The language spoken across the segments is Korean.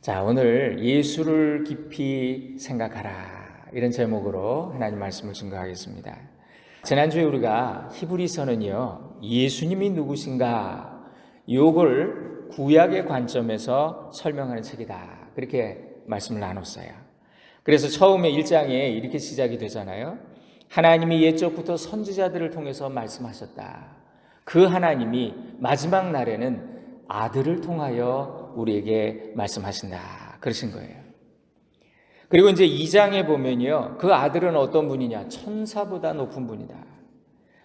자, 오늘 예수를 깊이 생각하라, 이런 제목으로 하나님 말씀을 증거하겠습니다. 지난주에 우리가 히브리서는요, 예수님이 누구신가, 이걸 구약의 관점에서 설명하는 책이다, 그렇게 말씀을 나눴어요. 그래서 처음에 1장에 이렇게 시작이 되잖아요. 하나님이 옛적부터 선지자들을 통해서 말씀하셨다. 그 하나님이 마지막 날에는 아들을 통하여 우리에게 말씀하신다, 그러신 거예요. 그리고 이제 2장에 보면요, 그 아들은 어떤 분이냐? 천사보다 높은 분이다.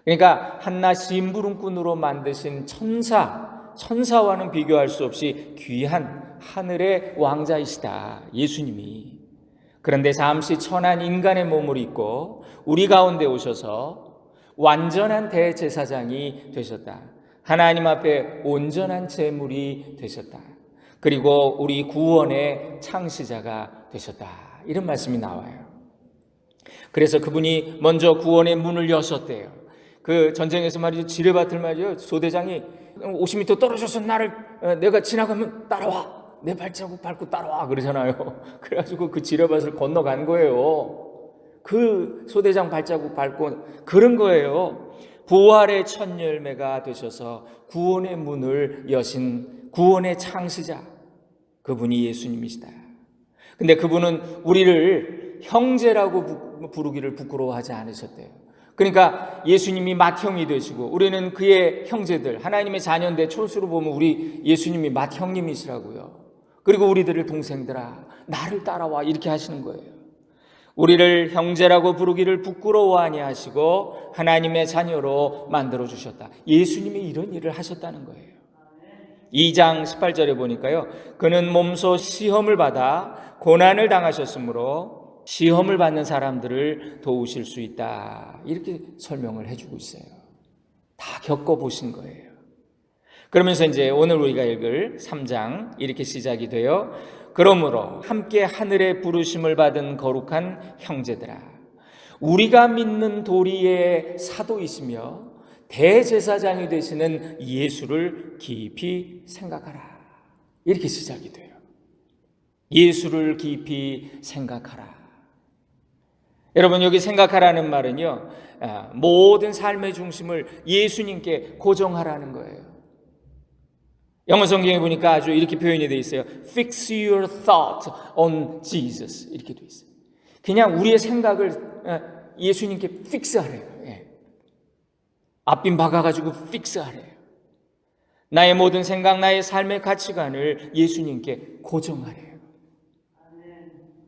그러니까 한낱 심부름꾼으로 만드신 천사와는 비교할 수 없이 귀한 하늘의 왕자이시다, 예수님이. 그런데 잠시 천한 인간의 몸을 입고 우리 가운데 오셔서 완전한 대제사장이 되셨다. 하나님 앞에 온전한 제물이 되셨다. 그리고 우리 구원의 창시자가 되셨다, 이런 말씀이 나와요. 그래서 그분이 먼저 구원의 문을 여셨대요. 그 전쟁에서 말이죠, 지뢰밭을 말이죠, 소대장이 50m 떨어져서 내가 지나가면 따라와, 내 발자국 밟고 따라와, 그러잖아요. 그래가지고 그 지뢰밭을 건너간 거예요. 그 소대장 발자국 밟고 그런 거예요. 부활의 첫 열매가 되셔서 구원의 문을 여신 구원의 창시자, 그분이 예수님이시다. 근데 그분은 우리를 형제라고 부르기를 부끄러워하지 않으셨대요. 그러니까 예수님이 맏형이 되시고 우리는 그의 형제들, 하나님의 자녀인데 초수로 보면 우리 예수님이 맏형님이시라고요. 그리고 우리들을 동생들아, 나를 따라와, 이렇게 하시는 거예요. 우리를 형제라고 부르기를 부끄러워하니 하시고 하나님의 자녀로 만들어 주셨다. 예수님이 이런 일을 하셨다는 거예요. 2장 18절에 보니까요, 그는 몸소 시험을 받아 고난을 당하셨으므로 시험을 받는 사람들을 도우실 수 있다, 이렇게 설명을 해주고 있어요. 다 겪어보신 거예요. 그러면서 이제 오늘 우리가 읽을 3장 이렇게 시작이 돼요. 그러므로 함께 하늘의 부르심을 받은 거룩한 형제들아, 우리가 믿는 도리의 사도이시며 대제사장이 되시는 예수를 깊이 생각하라, 이렇게 시작이 돼요. 예수를 깊이 생각하라. 여러분, 여기 생각하라는 말은요, 모든 삶의 중심을 예수님께 고정하라는 거예요. 영어 성경에 보니까 아주 이렇게 표현이 되어 있어요. Fix your thought on Jesus, 이렇게 되어 있어요. 그냥 우리의 생각을 예수님께 픽스하래요. 앞빈 박아가지고 픽스하래요. 나의 모든 생각, 나의 삶의 가치관을 예수님께 고정하래요.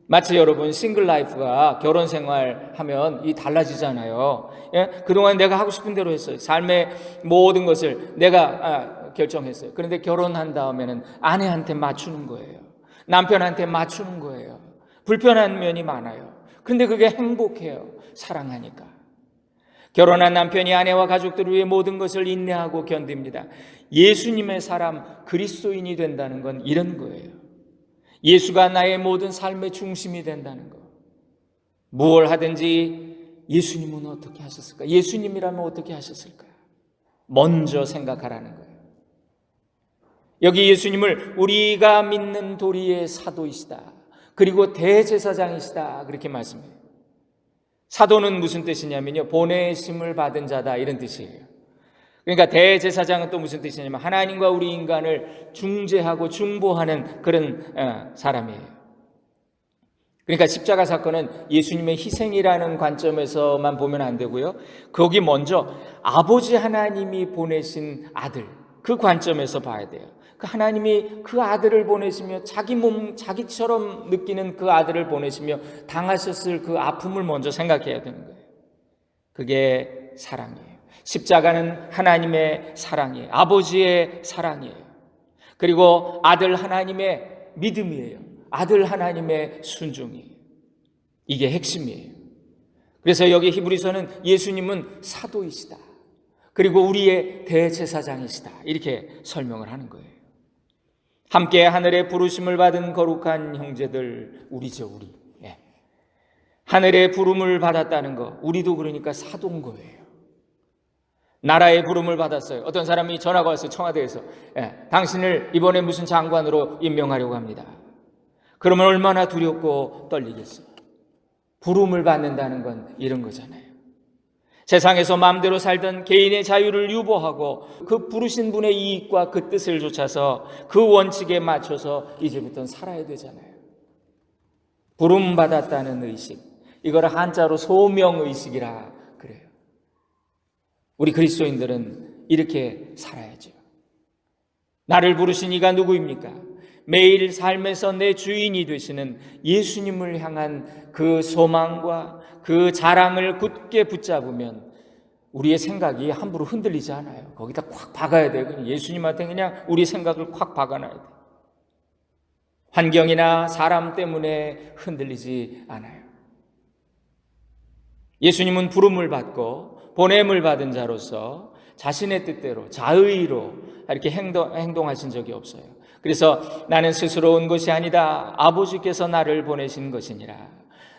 마치 여러분 싱글 라이프가 결혼 생활하면 달라지잖아요. 그동안 내가 하고 싶은 대로 했어요. 삶의 모든 것을 내가 결정했어요. 그런데 결혼한 다음에는 아내한테 맞추는 거예요. 남편한테 맞추는 거예요. 불편한 면이 많아요. 근데 그게 행복해요. 사랑하니까. 결혼한 남편이 아내와 가족들을 위해 모든 것을 인내하고 견딥니다. 예수님의 사람, 그리스도인이 된다는 건 이런 거예요. 예수가 나의 모든 삶의 중심이 된다는 거. 무엇을 하든지 예수님은 어떻게 하셨을까? 예수님이라면 어떻게 하셨을까? 먼저 생각하라는 거예요. 여기 예수님을 우리가 믿는 도리의 사도이시다, 그리고 대제사장이시다, 그렇게 말씀해요. 사도는 무슨 뜻이냐면요, 보내심을 받은 자다, 이런 뜻이에요. 그러니까 대제사장은 또 무슨 뜻이냐면 하나님과 우리 인간을 중재하고 중보하는 그런 사람이에요. 그러니까 십자가 사건은 예수님의 희생이라는 관점에서만 보면 안 되고요, 거기 먼저 아버지 하나님이 보내신 아들, 그 관점에서 봐야 돼요. 그 하나님이 그 아들을 보내시며 자기 몸, 자기처럼 느끼는 그 아들을 보내시며 당하셨을 그 아픔을 먼저 생각해야 되는 거예요. 그게 사랑이에요. 십자가는 하나님의 사랑이에요. 아버지의 사랑이에요. 그리고 아들 하나님의 믿음이에요. 아들 하나님의 순종이에요. 이게 핵심이에요. 그래서 여기 히브리서는 예수님은 사도이시다, 그리고 우리의 대제사장이시다, 이렇게 설명을 하는 거예요. 함께 하늘의 부르심을 받은 거룩한 형제들, 우리죠, 우리. 하늘의 부름을 받았다는 거, 우리도 그러니까 사도인 거예요. 나라의 부름을 받았어요. 어떤 사람이 전화가 왔어요, 청와대에서. 당신을 이번에 무슨 장관으로 임명하려고 합니다. 그러면 얼마나 두렵고 떨리겠어요. 부름을 받는다는 건 이런 거잖아요. 세상에서 마음대로 살던 개인의 자유를 유보하고 그 부르신 분의 이익과 그 뜻을 좇아서 그 원칙에 맞춰서 이제부터는 살아야 되잖아요. 부름받았다는 의식, 이걸 한자로 소명의식이라 그래요. 우리 그리스도인들은 이렇게 살아야죠. 나를 부르신 이가 누구입니까? 매일 삶에서 내 주인이 되시는 예수님을 향한 그 소망과 그 자랑을 굳게 붙잡으면 우리의 생각이 함부로 흔들리지 않아요. 거기다 콱 박아야 돼요. 그냥 예수님한테 그냥 우리 생각을 콱 박아놔야 돼요. 환경이나 사람 때문에 흔들리지 않아요. 예수님은 부름을 받고 보냄을 받은 자로서 자신의 뜻대로 자의로 이렇게 행동하신 적이 없어요. 그래서 나는 스스로 온 것이 아니다. 아버지께서 나를 보내신 것이니라.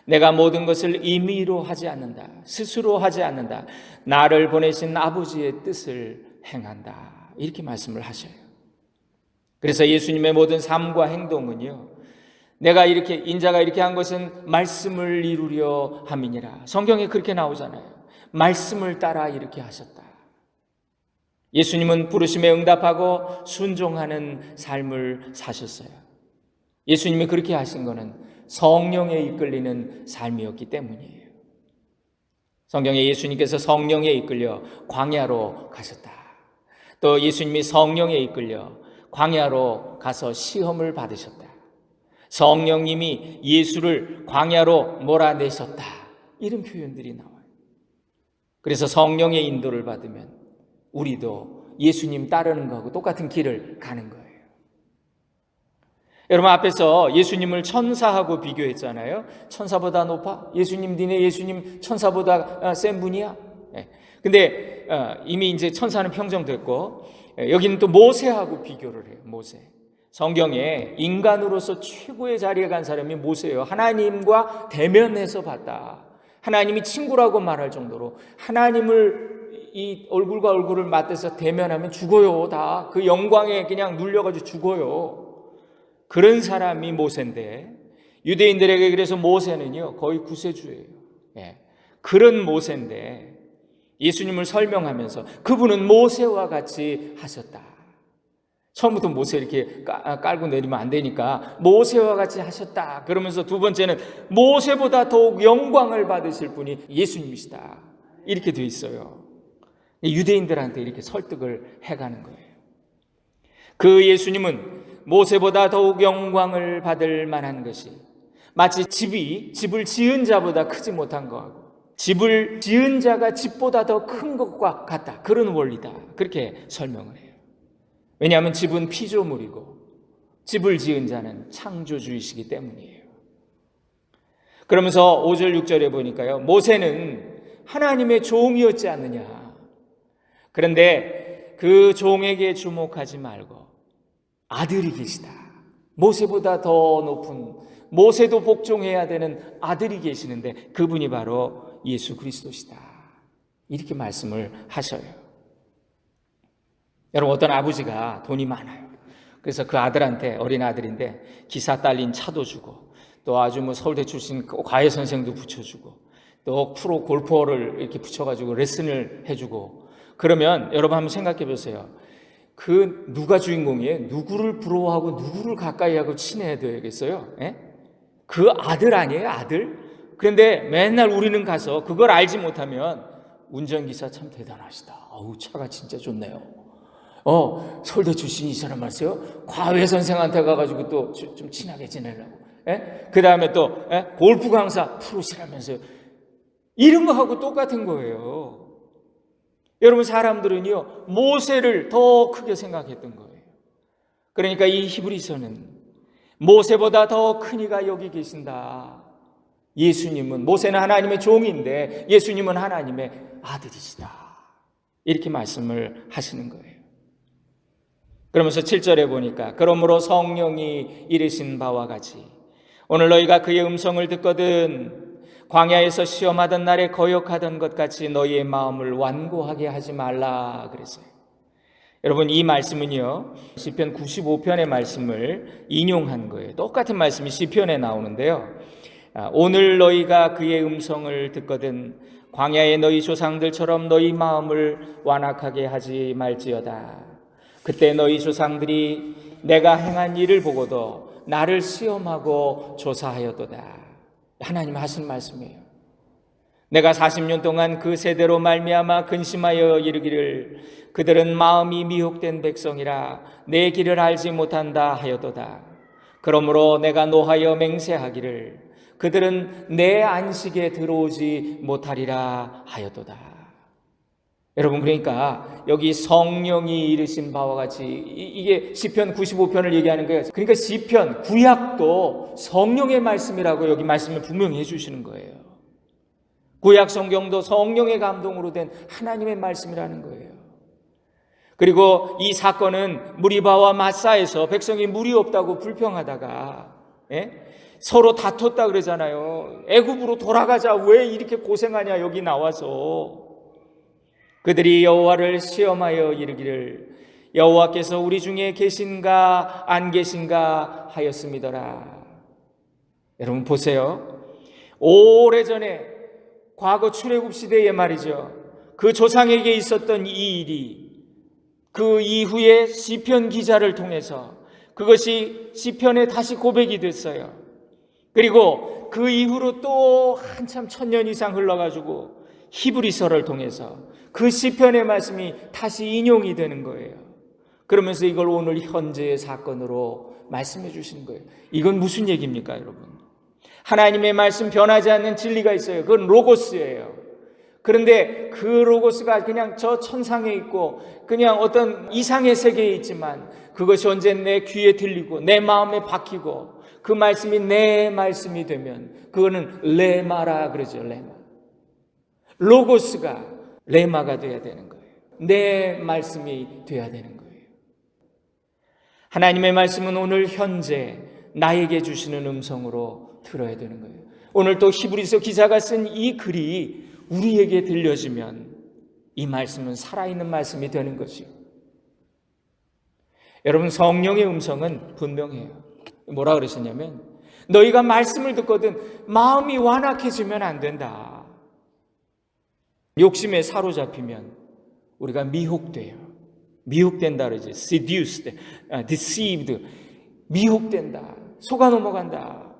내가 모든 것을 임의로 하지 않는다. 스스로 하지 않는다. 나를 보내신 아버지의 뜻을 행한다. 이렇게 말씀을 하셔요. 그래서 예수님의 모든 삶과 행동은요, 내가 이렇게 인자가 이렇게 한 것은 말씀을 이루려 함이니라. 성경에 그렇게 나오잖아요. 말씀을 따라 이렇게 하셨다. 예수님은 부르심에 응답하고 순종하는 삶을 사셨어요. 예수님이 그렇게 하신 것은 성령에 이끌리는 삶이었기 때문이에요. 성경에 예수님께서 성령에 이끌려 광야로 가셨다. 또 예수님이 성령에 이끌려 광야로 가서 시험을 받으셨다. 성령님이 예수를 광야로 몰아내셨다. 이런 표현들이 나와요. 그래서 성령의 인도를 받으면 우리도 예수님 따르는 거하고 똑같은 길을 가는 거예요. 여러분, 앞에서 예수님을 천사하고 비교했잖아요. 천사보다 높아? 예수님, 니네 예수님 천사보다 센 분이야? 근데 이미 이제 천사는 평정됐고, 여기는 또 모세하고 비교를 해요. 모세. 성경에 인간으로서 최고의 자리에 간 사람이 모세예요. 하나님과 대면해서 봤다. 하나님이 친구라고 말할 정도로 하나님을 이 얼굴과 얼굴을 맞대서 대면하면 죽어요. 다 그 영광에 그냥 눌려가지고 죽어요. 그런 사람이 모세인데, 유대인들에게 그래서 모세는요 거의 구세주예요. 그런 모세인데 예수님을 설명하면서 그분은 모세와 같이 하셨다. 처음부터 모세 이렇게 깔고 내리면 안 되니까 모세와 같이 하셨다. 그러면서 두 번째는 모세보다 더욱 영광을 받으실 분이 예수님이시다. 이렇게 돼 있어요. 유대인들한테 이렇게 설득을 해가는 거예요. 그 예수님은 모세보다 더욱 영광을 받을 만한 것이 마치 집을 지은 자보다 크지 못한 거하고 집을 지은 자가 집보다 더 큰 것과 같다. 그런 원리다. 그렇게 설명을 해요. 왜냐하면 집은 피조물이고 집을 지은 자는 창조주이시기 때문이에요. 그러면서 5절 6절에 보니까요, 모세는 하나님의 종이었지 않느냐. 그런데 그 종에게 주목하지 말고 아들이 계시다. 모세보다 더 높은, 모세도 복종해야 되는 아들이 계시는데 그분이 바로 예수 그리스도시다. 이렇게 말씀을 하셔요. 여러분, 어떤 아버지가 돈이 많아요. 그래서 그 아들한테, 어린 아들인데 기사 딸린 차도 주고, 또 아주 서울대 출신 과외 선생도 붙여주고, 또 프로 골퍼를 이렇게 붙여가지고 레슨을 해주고, 그러면 여러분 한번 생각해 보세요. 그 누가 주인공이에요? 누구를 부러워하고 누구를 가까이 하고 친해야 되겠어요? 그 아들 아니에요? 아들? 그런데 맨날 우리는 가서 그걸 알지 못하면 운전기사 참 대단하시다. 어우, 차가 진짜 좋네요. 서울대 출신이 이 사람 말이에요. 과외 선생한테 가가지고 또 좀 친하게 지내려고. 그 다음에 또 골프 강사 프로시라면서요. 이런 거 하고 똑같은 거예요. 여러분, 사람들은요 모세를 더 크게 생각했던 거예요. 그러니까 이 히브리서는 모세보다 더 큰 이가 여기 계신다. 예수님은, 모세는 하나님의 종인데 예수님은 하나님의 아들이시다. 이렇게 말씀을 하시는 거예요. 그러면서 7절에 보니까 그러므로 성령이 이르신 바와 같이 오늘 너희가 그의 음성을 듣거든 광야에서 시험하던 날에 거역하던 것 같이 너희의 마음을 완고하게 하지 말라 그랬어요. 여러분, 이 말씀은요, 시편 95편의 말씀을 인용한 거예요. 똑같은 말씀이 시편에 나오는데요. 오늘 너희가 그의 음성을 듣거든 광야의 너희 조상들처럼 너희 마음을 완악하게 하지 말지어다. 그때 너희 조상들이 내가 행한 일을 보고도 나를 시험하고 조사하여도다. 하나님 하신 말씀이에요. 내가 40년 동안 그 세대로 말미암아 근심하여 이르기를 그들은 마음이 미혹된 백성이라 내 길을 알지 못한다 하여도다. 그러므로 내가 노하여 맹세하기를 그들은 내 안식에 들어오지 못하리라 하여도다. 여러분, 그러니까 여기 성령이 이르신 바와 같이 이게 시편 95편을 얘기하는 거예요. 그러니까 시편 구약도 성령의 말씀이라고 여기 말씀을 분명히 해주시는 거예요. 구약 성경도 성령의 감동으로 된 하나님의 말씀이라는 거예요. 그리고 이 사건은 무리바와 마사에서 백성이 물이 없다고 불평하다가 서로 다퉜다 그러잖아요. 애굽으로 돌아가자, 왜 이렇게 고생하냐 여기 나와서. 그들이 여호와를 시험하여 이르기를 여호와께서 우리 중에 계신가 안 계신가 하였음이더라. 여러분 보세요. 오래전에 과거 출애굽 시대에 말이죠, 그 조상에게 있었던 이 일이 그 이후에 시편 기자를 통해서 그것이 시편에 다시 고백이 됐어요. 그리고 그 이후로 또 한참 1000년 이상 흘러가지고 히브리서를 통해서 그 시편의 말씀이 다시 인용이 되는 거예요. 그러면서 이걸 오늘 현재의 사건으로 말씀해 주시는 거예요. 이건 무슨 얘기입니까, 여러분? 하나님의 말씀 변하지 않는 진리가 있어요. 그건 로고스예요. 그런데 그 로고스가 그냥 저 천상에 있고 그냥 어떤 이상의 세계에 있지만 그것이 언제 내 귀에 들리고 내 마음에 박히고 그 말씀이 내 말씀이 되면 그거는 레마라 그러죠. 레마. 로고스가 레마가 돼야 되는 거예요. 내 말씀이 돼야 되는 거예요. 하나님의 말씀은 오늘 현재 나에게 주시는 음성으로 들어야 되는 거예요. 오늘 또 히브리서 기자가 쓴 이 글이 우리에게 들려지면 이 말씀은 살아있는 말씀이 되는 거죠. 여러분, 성령의 음성은 분명해요. 뭐라 그러셨냐면 너희가 말씀을 듣거든 마음이 완악해지면 안 된다. 욕심에 사로잡히면 우리가 미혹돼요. 미혹된다 그러지. seduced, deceived, 미혹된다. 속아 넘어간다.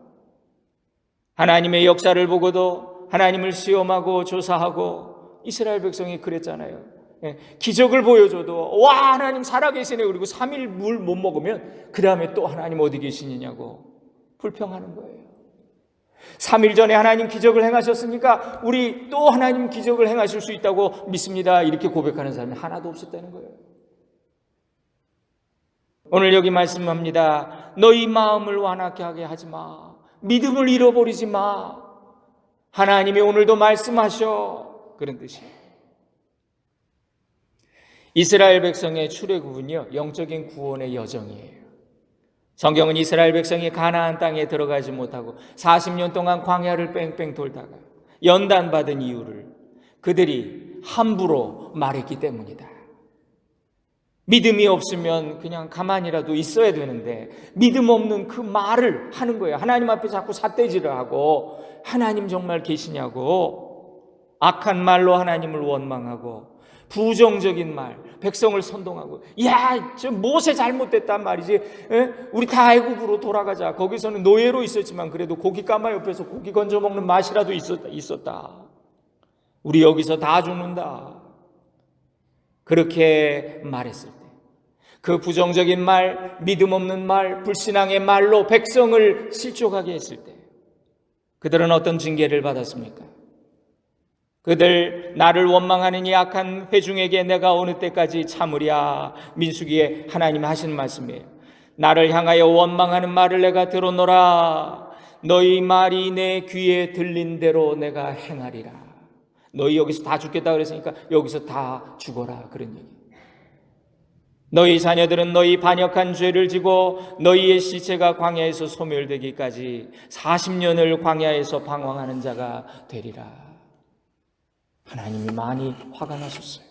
하나님의 역사를 보고도 하나님을 시험하고 조사하고 이스라엘 백성이 그랬잖아요. 기적을 보여줘도 와 하나님 살아계시네. 그리고 3일 물 못 먹으면 그 다음에 또 하나님 어디 계시느냐고 불평하는 거예요. 3일 전에 하나님 기적을 행하셨으니까 우리 또 하나님 기적을 행하실 수 있다고 믿습니다. 이렇게 고백하는 사람이 하나도 없었다는 거예요. 오늘 여기 말씀합니다. 너희 마음을 완악하게 하지 마. 믿음을 잃어버리지 마. 하나님이 오늘도 말씀하셔. 그런 뜻이에요. 이스라엘 백성의 출애굽은요, 영적인 구원의 여정이에요. 성경은 이스라엘 백성이 가나안 땅에 들어가지 못하고 40년 동안 광야를 뺑뺑 돌다가 연단받은 이유를 그들이 함부로 말했기 때문이다. 믿음이 없으면 그냥 가만히라도 있어야 되는데 믿음 없는 그 말을 하는 거예요. 하나님 앞에 자꾸 삿대질을 하고 하나님 정말 계시냐고 악한 말로 하나님을 원망하고 부정적인 말, 백성을 선동하고 야, 저 모세 잘못됐단 말이지. 우리 다 애굽으로 돌아가자. 거기서는 노예로 있었지만 그래도 고기 까마 옆에서 고기 건져 먹는 맛이라도 있었다. 우리 여기서 다 죽는다. 그렇게 말했을 때 그 부정적인 말, 믿음 없는 말, 불신앙의 말로 백성을 실족하게 했을 때 그들은 어떤 징계를 받았습니까? 그들 나를 원망하는 이 악한 회중에게 내가 어느 때까지 참으랴. 민수기에 하나님 하신 말씀이에요. 나를 향하여 원망하는 말을 내가 들어노라. 너희 말이 내 귀에 들린 대로 내가 행하리라. 너희 여기서 다 죽겠다 그랬으니까 여기서 다 죽어라. 그런 얘기. 너희 자녀들은 너희 반역한 죄를 지고 너희의 시체가 광야에서 소멸되기까지 40년을 광야에서 방황하는 자가 되리라. 하나님이 많이 화가 나셨어요.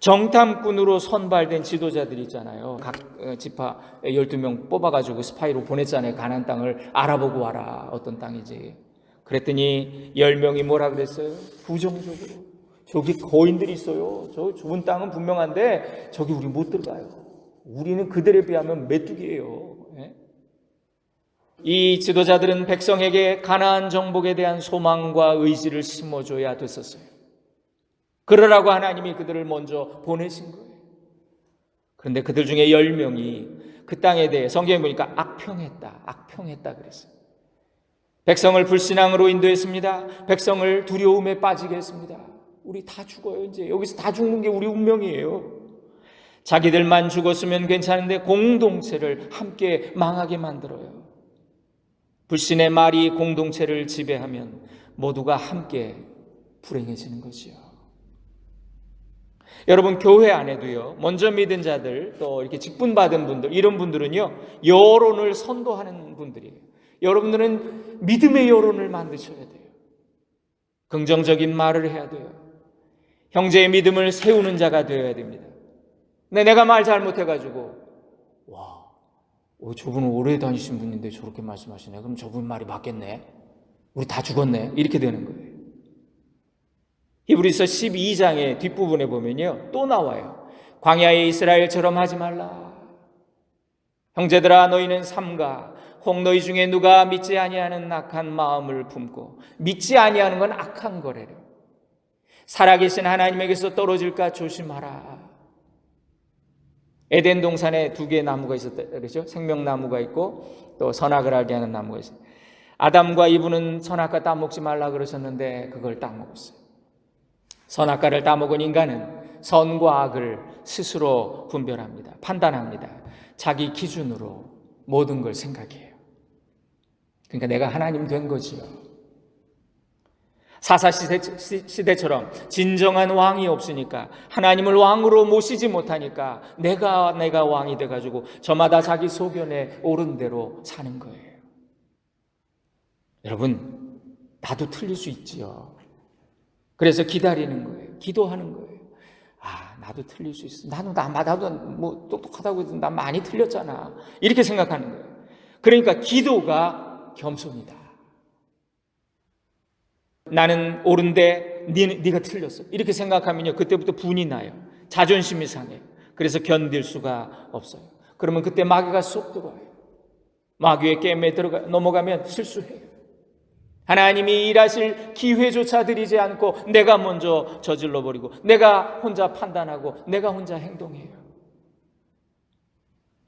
정탐꾼으로 선발된 지도자들이 있잖아요. 각 지파 12명 뽑아가지고 스파이로 보냈잖아요. 가나안 땅을 알아보고 와라. 어떤 땅이지. 그랬더니 10명이 뭐라 그랬어요? 부정적으로. 저기 거인들이 있어요. 저 좁은 땅은 분명한데 저기 우리 못 들어가요. 우리는 그들에 비하면 메뚜기예요. 이 지도자들은 백성에게 가나안 정복에 대한 소망과 의지를 심어줘야 됐었어요. 그러라고 하나님이 그들을 먼저 보내신 거예요. 그런데 그들 중에 10명이 그 땅에 대해 성경에 보니까 악평했다 그랬어요. 백성을 불신앙으로 인도했습니다. 백성을 두려움에 빠지게 했습니다. 우리 다 죽어요. 이제 여기서 다 죽는 게 우리 운명이에요. 자기들만 죽었으면 괜찮은데 공동체를 함께 망하게 만들어요. 불신의 말이 공동체를 지배하면 모두가 함께 불행해지는 거지요. 여러분, 교회 안에도요, 먼저 믿은 자들, 또 이렇게 직분받은 분들, 이런 분들은요, 여론을 선도하는 분들이에요. 여러분들은 믿음의 여론을 만드셔야 돼요. 긍정적인 말을 해야 돼요. 형제의 믿음을 세우는 자가 되어야 됩니다. 근데 내가 말 잘못해가지고, 저분은 오래 다니신 분인데 저렇게 말씀하시네. 그럼 저분 말이 맞겠네. 우리 다 죽었네. 이렇게 되는 거예요. 히브리서 12장의 뒷부분에 보면요, 또 나와요. 광야의 이스라엘처럼 하지 말라. 형제들아, 너희는 삼가 혹 너희 중에 누가 믿지 아니하는 악한 마음을 품고, 믿지 아니하는 건 악한 거래요. 살아계신 하나님에게서 떨어질까 조심하라. 에덴 동산에 2개의 나무가 있었다 그렇죠? 생명나무가 있고 또 선악을 알게 하는 나무가 있어요. 아담과 이브는 선악과 따먹지 말라 그러셨는데 그걸 따먹었어요. 선악과를 따먹은 인간은 선과 악을 스스로 분별합니다. 판단합니다. 자기 기준으로 모든 걸 생각해요. 그러니까 내가 하나님 된 거지요. 사사시대처럼 진정한 왕이 없으니까, 하나님을 왕으로 모시지 못하니까 내가 왕이 돼가지고 저마다 자기 소견에 옳은 대로 사는 거예요. 여러분, 나도 틀릴 수 있지요. 그래서 기다리는 거예요. 기도하는 거예요. 나도 틀릴 수 있어. 나도 뭐 똑똑하다고 해도 난 많이 틀렸잖아. 이렇게 생각하는 거예요. 그러니까 기도가 겸손이다. 나는 옳은데 네가 틀렸어. 이렇게 생각하면요, 그때부터 분이 나요. 자존심이 상해요. 그래서 견딜 수가 없어요. 그러면 그때 마귀가 쏙 들어와요. 마귀의 게임에 넘어가면 실수해요. 하나님이 일하실 기회조차 드리지 않고 내가 먼저 저질러버리고 내가 혼자 판단하고 내가 혼자 행동해요.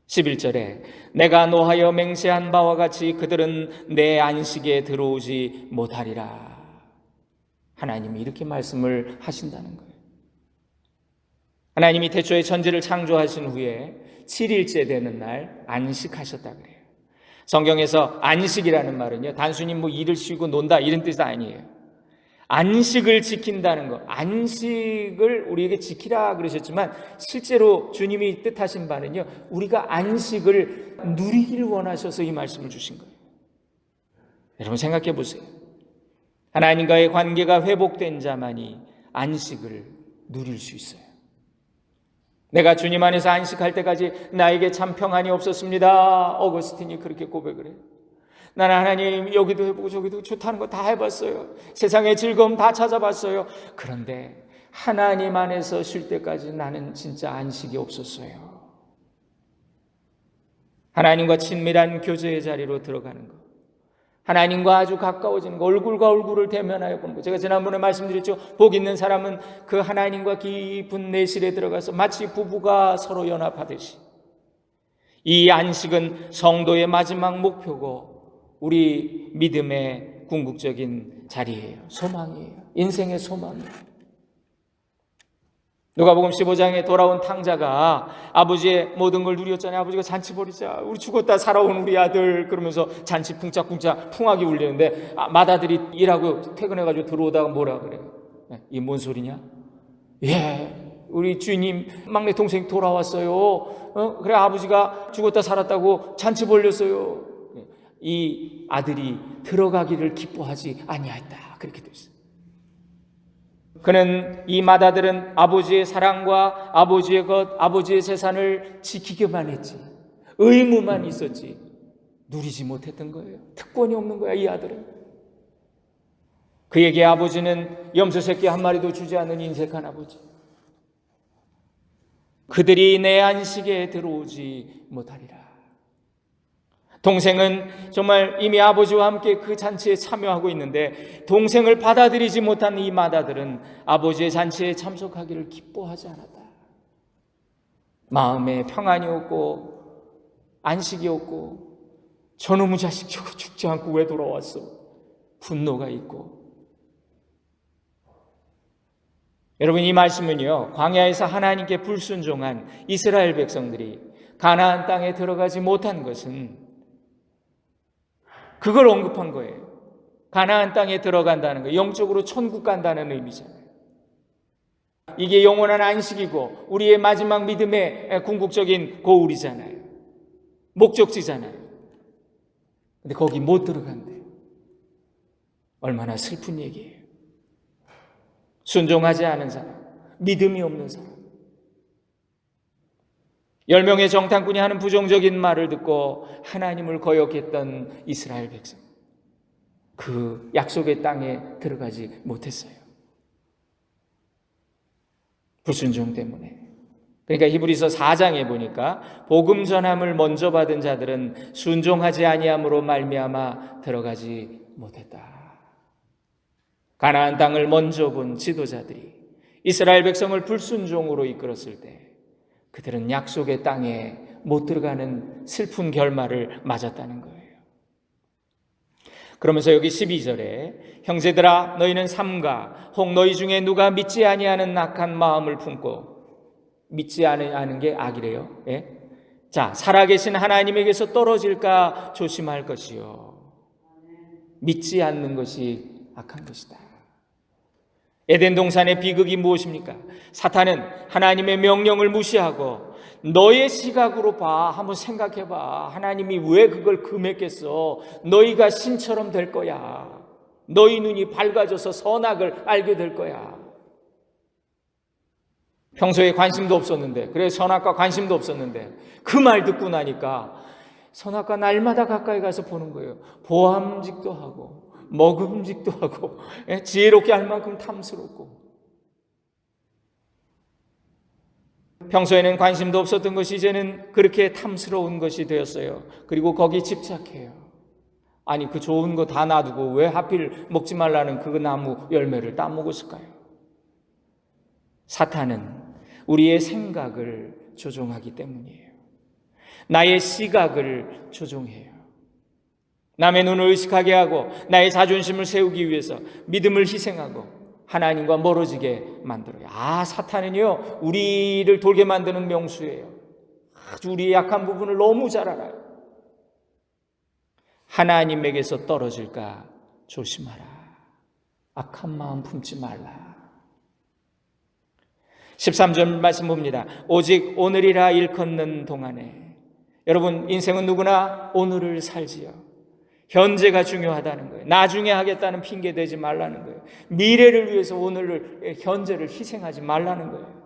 11절에 내가 노하여 맹세한 바와 같이 그들은 내 안식에 들어오지 못하리라. 하나님이 이렇게 말씀을 하신다는 거예요. 하나님이 태초에 천지를 창조하신 후에 7일째 되는 날 안식하셨다 그래요. 성경에서 안식이라는 말은요, 단순히 뭐 일을 쉬고 논다 이런 뜻이 아니에요. 안식을 지킨다는 것, 안식을 우리에게 지키라 그러셨지만 실제로 주님이 뜻하신 바는요, 우리가 안식을 누리길 원하셔서 이 말씀을 주신 거예요. 여러분 생각해 보세요. 하나님과의 관계가 회복된 자만이 안식을 누릴 수 있어요. 내가 주님 안에서 안식할 때까지 나에게 참 평안이 없었습니다. 어거스틴이 그렇게 고백을 해요. 나는 하나님 여기도 해보고 저기도 좋다는 거 다 해봤어요. 세상의 즐거움 다 찾아봤어요. 그런데 하나님 안에서 쉴 때까지 나는 진짜 안식이 없었어요. 하나님과 친밀한 교제의 자리로 들어가는 것, 하나님과 아주 가까워지는 것, 얼굴과 얼굴을 대면하여 보는 것. 제가 지난번에 말씀드렸죠. 복 있는 사람은 그 하나님과 깊은 내실에 들어가서 마치 부부가 서로 연합하듯이, 이 안식은 성도의 마지막 목표고 우리 믿음의 궁극적인 자리예요. 소망이에요. 인생의 소망이에요. 누가복음 15장에 돌아온 탕자가 아버지의 모든 걸 누렸잖아요. 아버지가 잔치 벌이자, 우리 죽었다 살아온 우리 아들, 그러면서 잔치 쿵짝쿵짝 풍악이 울리는데 맏아들이 일하고 퇴근해가지고 들어오다가 뭐라 그래요? 이 뭔 소리냐? 우리 주님 막내 동생이 돌아왔어요. 그래 아버지가 죽었다 살았다고 잔치 벌렸어요. 이 아들이 들어가기를 기뻐하지 아니하였다. 그렇게 됐어요. 그는 이 맏아들은 아버지의 사랑과 아버지의 것, 아버지의 재산을 지키기만 했지, 의무만 있었지 누리지 못했던 거예요. 특권이 없는 거야, 이 아들은. 그에게 아버지는 염소 새끼 한 마리도 주지 않는 인색한 아버지. 그들이 내 안식에 들어오지 못하리라. 동생은 정말 이미 아버지와 함께 그 잔치에 참여하고 있는데 동생을 받아들이지 못한 이 맏아들은 아버지의 잔치에 참석하기를 기뻐하지 않았다. 마음에 평안이 없고 안식이 없고 저놈의 자식 저거 죽지 않고 왜 돌아왔어? 분노가 있고. 여러분, 이 말씀은요, 광야에서 하나님께 불순종한 이스라엘 백성들이 가나안 땅에 들어가지 못한 것은 그걸 언급한 거예요. 가나안 땅에 들어간다는 거, 영적으로 천국 간다는 의미잖아요. 이게 영원한 안식이고 우리의 마지막 믿음의 궁극적인 고울이잖아요. 목적지잖아요. 근데 거기 못 들어간대요. 얼마나 슬픈 얘기예요. 순종하지 않은 사람, 믿음이 없는 사람. 10명의 정탐꾼이 하는 부정적인 말을 듣고 하나님을 거역했던 이스라엘 백성, 그 약속의 땅에 들어가지 못했어요. 불순종 때문에. 그러니까 히브리서 4장에 보니까 복음 전함을 먼저 받은 자들은 순종하지 아니함으로 말미암아 들어가지 못했다. 가나안 땅을 먼저 본 지도자들이 이스라엘 백성을 불순종으로 이끌었을 때 그들은 약속의 땅에 못 들어가는 슬픈 결말을 맞았다는 거예요. 그러면서 여기 12절에 형제들아 너희는 삼가 혹 너희 중에 누가 믿지 아니하는 악한 마음을 품고, 믿지 않는 게 악이래요. 예? 자, 살아계신 하나님에게서 떨어질까 조심할 것이요. 믿지 않는 것이 악한 것이다. 에덴 동산의 비극이 무엇입니까? 사탄은 하나님의 명령을 무시하고 너의 시각으로 봐, 한번 생각해봐. 하나님이 왜 그걸 금했겠어? 너희가 신처럼 될 거야. 너희 눈이 밝아져서 선악을 알게 될 거야. 평소에 관심도 없었는데, 그래 선악과 관심도 없었는데 그 말 듣고 나니까 선악과 날마다 가까이 가서 보는 거예요. 보암직도 하고 먹음직도 하고 지혜롭게 할 만큼 탐스럽고. 평소에는 관심도 없었던 것이 이제는 그렇게 탐스러운 것이 되었어요. 그리고 거기 집착해요. 아니 그 좋은 거 다 놔두고 왜 하필 먹지 말라는 그 나무 열매를 따먹었을까요? 사탄은 우리의 생각을 조종하기 때문이에요. 나의 시각을 조종해요. 남의 눈을 의식하게 하고 나의 자존심을 세우기 위해서 믿음을 희생하고 하나님과 멀어지게 만들어요. 사탄은요 우리를 돌게 만드는 명수예요. 아주 우리의 약한 부분을 너무 잘 알아요. 하나님에게서 떨어질까 조심하라. 악한 마음 품지 말라. 13절 말씀 봅니다. 오직 오늘이라 일컫는 동안에. 여러분, 인생은 누구나 오늘을 살지요. 현재가 중요하다는 거예요. 나중에 하겠다는 핑계 대지 말라는 거예요. 미래를 위해서 오늘을, 현재를 희생하지 말라는 거예요.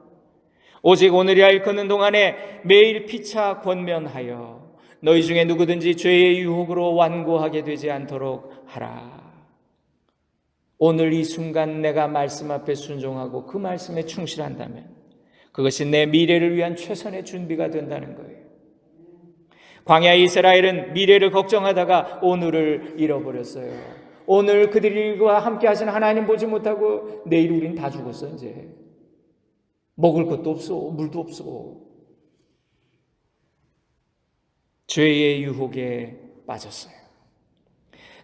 오직 오늘이라 일컫는 동안에 매일 피차 권면하여 너희 중에 누구든지 죄의 유혹으로 완고하게 되지 않도록 하라. 오늘 이 순간 내가 말씀 앞에 순종하고 그 말씀에 충실한다면 그것이 내 미래를 위한 최선의 준비가 된다는 거예요. 광야 이스라엘은 미래를 걱정하다가 오늘을 잃어버렸어요. 오늘 그들과 함께 하신 하나님 보지 못하고 내일 우린 다 죽었어. 이제 먹을 것도 없어, 물도 없어. 죄의 유혹에 빠졌어요.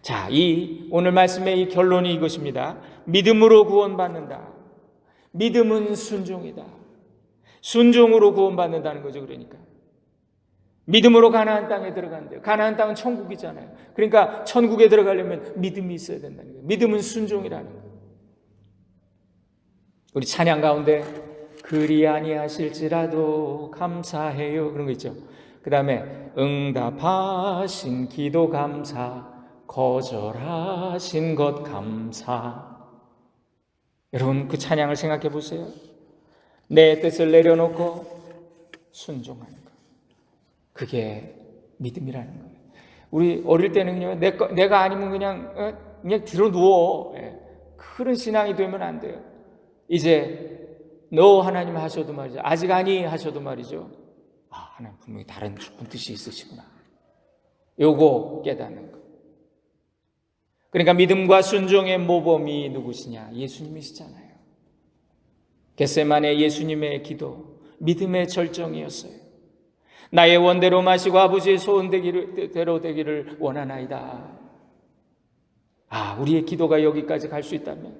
자, 이 오늘 말씀의 이 결론이 이것입니다. 믿음으로 구원받는다. 믿음은 순종이다. 순종으로 구원받는다는 거죠. 그러니까 믿음으로 가나안 땅에 들어간대요. 가나안 땅은 천국이잖아요. 그러니까 천국에 들어가려면 믿음이 있어야 된다는 거예요. 믿음은 순종이라는 거예요. 우리 찬양 가운데 그리 아니하실지라도 감사해요 그런 거 있죠. 그 다음에 응답하신 기도 감사, 거절하신 것 감사. 여러분 그 찬양을 생각해 보세요. 내 뜻을 내려놓고 순종하는 것. 그게 믿음이라는 거예요. 우리 어릴 때는요, 내가 아니면 그냥 들어 누워. 그런 신앙이 되면 안 돼요. 이제 너 하나님 하셔도 말이죠. 아직 아니 하셔도 말이죠. 하나님 분명히 다른 깊은 뜻이 있으시구나. 요거 깨닫는 거. 그러니까 믿음과 순종의 모범이 누구시냐? 예수님이시잖아요. 겟세마네 예수님의 기도, 믿음의 절정이었어요. 나의 원대로 마시고 아버지의 소원대로 되기를 원하나이다. 우리의 기도가 여기까지 갈 수 있다면,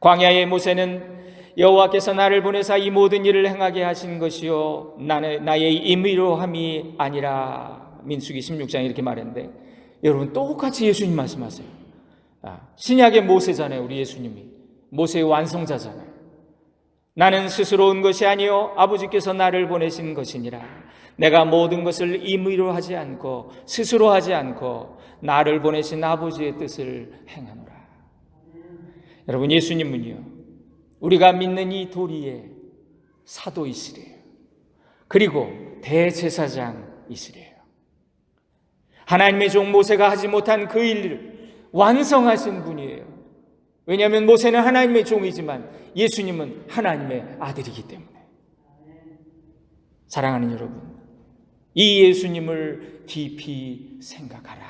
광야의 모세는 여호와께서 나를 보내사 이 모든 일을 행하게 하신 것이요 나의 임의로 함이 아니라, 민수기 16장에 이렇게 말했는데, 여러분 똑같이 예수님 말씀하세요. 신약의 모세잖아요. 우리 예수님이 모세의 완성자잖아요. 나는 스스로 온 것이 아니요 아버지께서 나를 보내신 것이니라. 내가 모든 것을 임의로 하지 않고 스스로 하지 않고 나를 보내신 아버지의 뜻을 행하노라. 여러분, 예수님은요, 우리가 믿는 이 도리의 사도이시래요. 그리고 대제사장이시래요. 하나님의 종 모세가 하지 못한 그 일을 완성하신 분이에요. 왜냐하면 모세는 하나님의 종이지만 예수님은 하나님의 아들이기 때문에. 사랑하는 여러분, 이 예수님을 깊이 생각하라.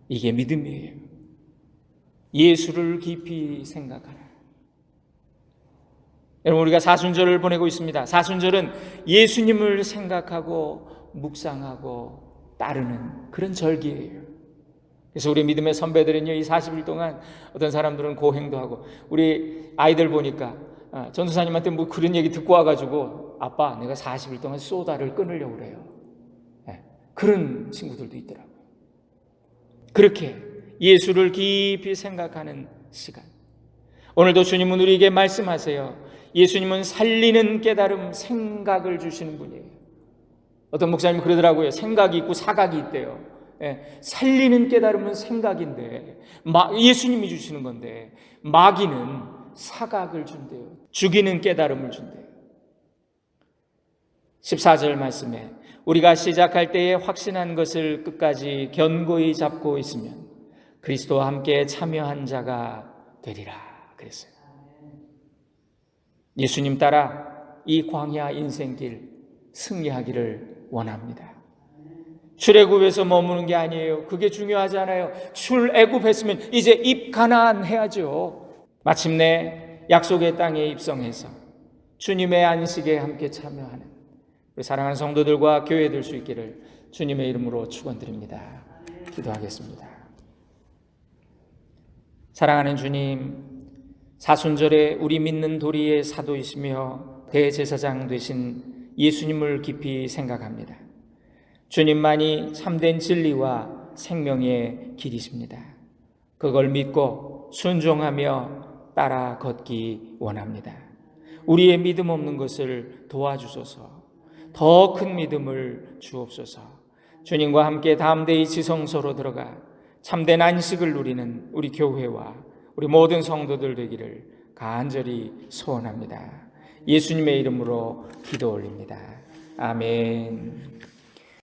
이게 믿음이에요. 예수를 깊이 생각하라. 여러분, 우리가 사순절을 보내고 있습니다. 사순절은 예수님을 생각하고 묵상하고 따르는 그런 절기예요. 그래서 우리 믿음의 선배들은요, 이 40일 동안 어떤 사람들은 고행도 하고, 우리 아이들 보니까 전도사님한테 뭐 그런 얘기 듣고 와가지고, 아빠 내가 40일 동안 소다를 끊으려고 그래요. 그런 친구들도 있더라고요. 그렇게 예수를 깊이 생각하는 시간. 오늘도 주님은 우리에게 말씀하세요. 예수님은 살리는 깨달음, 생각을 주시는 분이에요. 어떤 목사님이 그러더라고요. 생각이 있고 사각이 있대요. 살리는 깨달음은 생각인데, 예수님이 주시는 건데, 마귀는 사각을 준대요. 죽이는 깨달음을 준대요. 14절 말씀에 우리가 시작할 때에 확신한 것을 끝까지 견고히 잡고 있으면 그리스도와 함께 참여한 자가 되리라 그랬어요. 예수님 따라 이 광야 인생길 승리하기를 원합니다. 출애굽에서 머무는 게 아니에요. 그게 중요하지 않아요. 출애굽했으면 이제 입가나안 해야죠. 마침내 약속의 땅에 입성해서 주님의 안식에 함께 참여하는 우리 사랑하는 성도들과 교회 될 수 있기를 주님의 이름으로 축원드립니다. 기도하겠습니다. 사랑하는 주님, 사순절에 우리 믿는 도리의 사도이시며 대제사장 되신 예수님을 깊이 생각합니다. 주님만이 참된 진리와 생명의 길이십니다. 그걸 믿고 순종하며 따라 걷기 원합니다. 우리의 믿음 없는 것을 도와주소서. 더 큰 믿음을 주옵소서. 주님과 함께 담대히 지성소로 들어가 참된 안식을 누리는 우리 교회와 우리 모든 성도들 되기를 간절히 소원합니다. 예수님의 이름으로 기도 올립니다. 아멘.